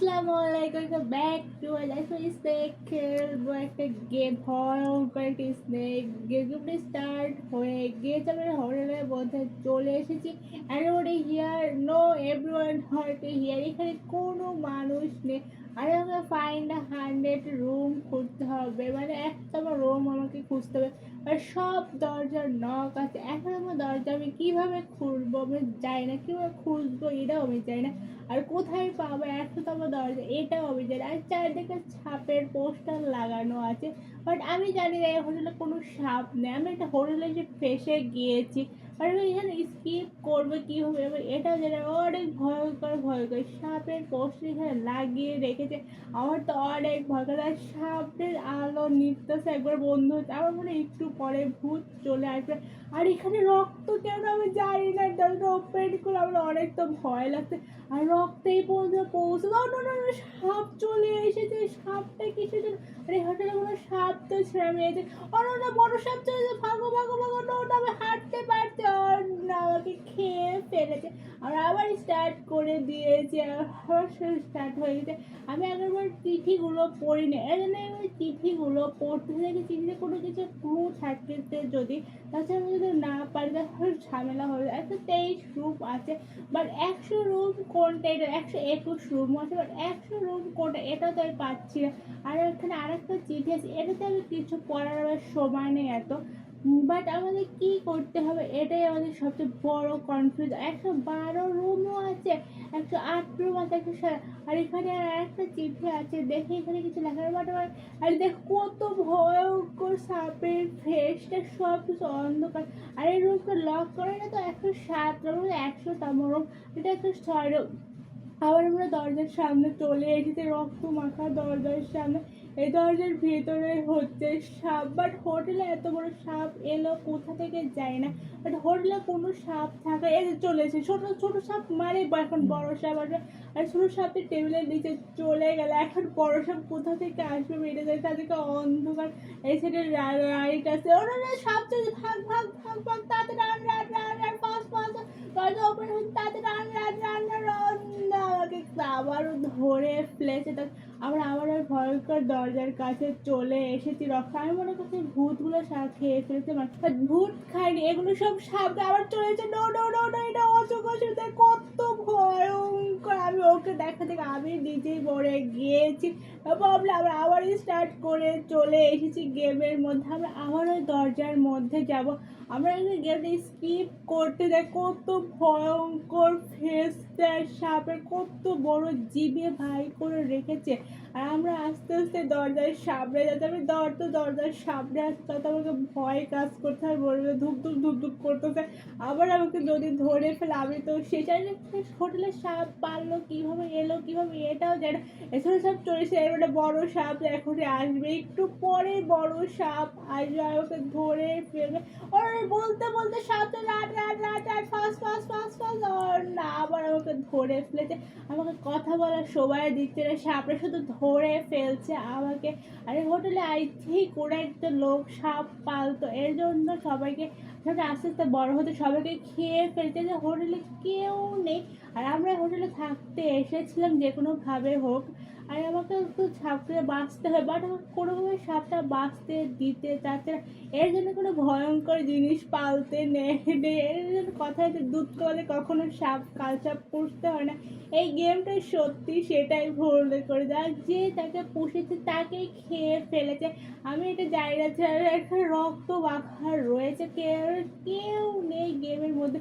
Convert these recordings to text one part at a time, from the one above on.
আসসালামু আলাইকুম, back to life snake খেলবো একটা গেম, ভয়ঙ্কর একটা স্নেক গেমটা স্টার্ট হয়ে গিয়েছে। আমরা হোটেলের মধ্যে চলে এসেছি। Everybody here, no everyone hurt here. এখানে কোনো মানুষ নেই। আর আমাকে ফাইন্ড 100 রুম খুঁজতে হবে, মানে একটা রুম আমাকে খুঁজতে হবে। আর সব দরজার নক আছে। এখন আমার দরজা আমি কীভাবে খুলবো আমি জানি না, কীভাবে খুঁজবো এটাও আমি জানি না। আর কোথায় পাবো 100তম দরজা এটাও আমি জানি। আর চারদিকে সাপের পোস্টার লাগানো আছে, বাট আমি জানি না এই হোটেলে কোনো সাপ নেই। আমি একটা হোটেলে এসে ফেসে গিয়েছি, আর আমি এখানে স্কিপ করবো কীভাবে আমি এটাও জানি। অনেক ভয়ঙ্কর ভয়ঙ্কর সাপের পোস্টার এখানে লাগিয়ে রেখেছে। আমার তো অনেক ভয় করে। আর সাপের আলো নিতেছে একবার বন্ধ হচ্ছে, আমার মনে হয় একটু পরে ভূত চলে আসবে। আর এখানে রক্ত কেন আমি জানি না, দরজা ওপেন করে আমার অনেক তো ভয় লাগছে। আর রক্তেই পর্যন্ত পৌঁছে সাপ চলে এসেছে। সাপটা কিসের জন্য? আরে হোটেলে কোনো সাপ তো ছেড়ে মেয়েছে। না, বড় সাপ চলে যাচ্ছে, ভাগো ভাগো ভাগো। না, আমি হাঁটতে পারছি। আর না, আমাকে খেয়ে ফেলেছে। আর আবার স্টার্ট করে দিয়েছে, আবার স্টার্ট হয়ে গেছে। আমি আগেরবার চিঠিগুলো পড়িনি, এই জন্য আমি চিঠিগুলো পড়তে থাকি। চিঠিতে কোনো কিছু ক্লু থাকতে যদি, তাছাড়া আমি যদি না পারি তাহলে ঝামেলা হবে। 123 রুম আছে, বাট 100 রুম কোনটা? এটা 121 রুম আছে, বাট 100 রুম কোনটা এটা তো আমি পাচ্ছি না। আর এখানে আরেকটা চিঠি আছে, এটাতে আমি কিছু পড়ার আমার সময় নেই এত। বাট আমাদের কি করতে হবে এটাই আমাদের সবচেয়ে বড় কনফিউজ। 112 রুমও আছে, 108 রুম আছে, আর এখানে আর একটা চিঠি আছে, দেখে এখানে কিছু লেখা। বাট আর দেখ কত ভয়ঙ্কর সাপের ফেসটা, সব কিছু অন্ধকার। আর এই রুমটা লক করে না তো 107 রুম, 100তম রুম, এটা 106 রুম। আবার আমরা দরজার সামনে চলে এসেছি, রক্ত মাখা দরজার সামনে। এই দরজার ভেতরে হচ্ছে সাপ, বাট হোটেলে এত বড় সাপ এলো কোথা থেকে যায় না। বাট হোটেলে কোনো সাপ থাকে, এই যে চলে এসে ছোট ছোট সাপ মারে, এখন বড় সাপ আসবে। আর ছোট সাপের টেবিলের নিচে চলে গেল, এখন বড় সাপ কোথা থেকে আসবে বেড়ে যায়, তাদেরকে অন্ধকার। এই সাইডে লাইট আছে। ওরা সাপ চলে, ভাগ ভাগ ভাগ ভাগ, তাড়াতাড়ি run run run run, fast fast, দরজা ওপেন হচ্ছে, তাড়াতাড়ি রান রান রান রান। আমাকে আবারও ধরে ফেলেছে। আমরা আবার ওই ভয়ঙ্কর দরজার কাছে চলে এসেছি। রক্ষা আমি মনে করছি ভূতগুলো সাপ খেয়ে ফেলেছে, ভূত খায়নি, এগুলো সব সাপ। আবার চলে এসেছে। নো নো নো নো, এটা অচোখ কত ভয়ঙ্কর। আমি ওকে দেখা থেকে আমি নিজেই মরে গিয়েছি। আমরা আবার স্টার্ট করে চলে এসেছি গেমের মধ্যে। আমরা আবার ওই দরজার মধ্যে যাব। আমরা গেমটা স্কিপ করতে যাই। কত ভয়ঙ্কর ফেসটা সাপের, কত বড় জিভে ভাই করে রেখেছে। আর আমরা আস্তে আস্তে দরজার সামনে যাচ্ছি। আমি দরজার সামনে আসতে তত আমাকে ভয় কাজ করতে হয়, বলবে ধুপ ধুপ ধুপ ধুপ করতেছে। আবার আমাকে যদি ধরে ফেলে আমি তো সেটাই। হোটেলে সাপ পারলো কীভাবে, এলো কীভাবে এটাও জানি না। এছাড়া সাপ চলেছে, এবারে বড় সাপ এখনই আসবে, একটু পরে বড় সাপ আসবে, আমাকে ধরে ফেলবে। আর বলতে বলতে সাপটা রাট রাট রাট রাট, ফাস্ট ফাস্ট ফাস্ট ফাস্ট। আর না, আবার আমাকে ধরে ফেলেছে। আমাকে কথা বলার সময় দিচ্ছে না, সাপটা শুধু ধরে ফেলছে আমাকে। আর এই হোটেলে আই থিঙ্ক ওরা একটা লোক সাপ পালতো, এর জন্য সবাইকে আস্তে আস্তে বড় হতে সবাইকে খেয়ে ফেলছে, যে হোটেলে কেউ নেই। আর আমরা হোটেলে থাকতে এসেছিলাম যে কোনোভাবে হোক, আর আমাকে একটু সাপটা বাঁচতে হয়, বাট আমাকে কোনোভাবে সাপটা বাঁচতে দিতে চাচ্ছে না। এর জন্য কোনো ভয়ঙ্কর জিনিস পালতে নেই। এর জন্য কথা হচ্ছে দুধ কলে কখনো সাপ কাল সাপ পুষতে হয় না। এই গেমটা সত্যি সেটাই ভুল করে দেয়, যে তাকে পুষেছে তাকেই খেয়ে ফেলেছে। আমি এটা জানি না, একটা রক্ত মাখা রয়েছে, কেউ কেউ নেই গেমের মধ্যে।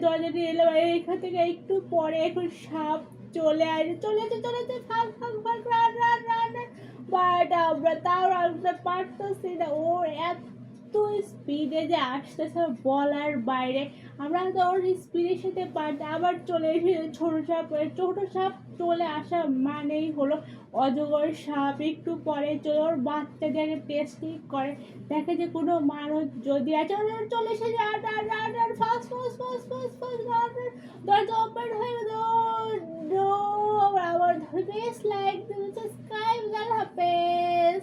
দরজাটি এলাম, এখান থেকে একটু পরে এখন সাপ চলে আসে, চলেছে ফাঁক ফাঁক ফাঁক, run run run run. But আমরা পারতেছি না, ওর এত স্পিডে যে আসতেছে বলার বাইরে। আমরা তো ওর স্পিডের সাথে পারতে আবার চলে এসে ছোট সাপ চলে আসা মানেই হলো অজগর সাপ। একটু পরে চলে ওর বাচ্চা দিয়ে টেস্টিং করে, দেখে যে কোনো মানুষ যদি আছে। চলে এসে fast fast fast fast fast, দরজা ওপেন হয়ে গেল। আবার ধরবে, লাইক দিচ্ছে, স্কাই, আল্লাহ হাফেজ।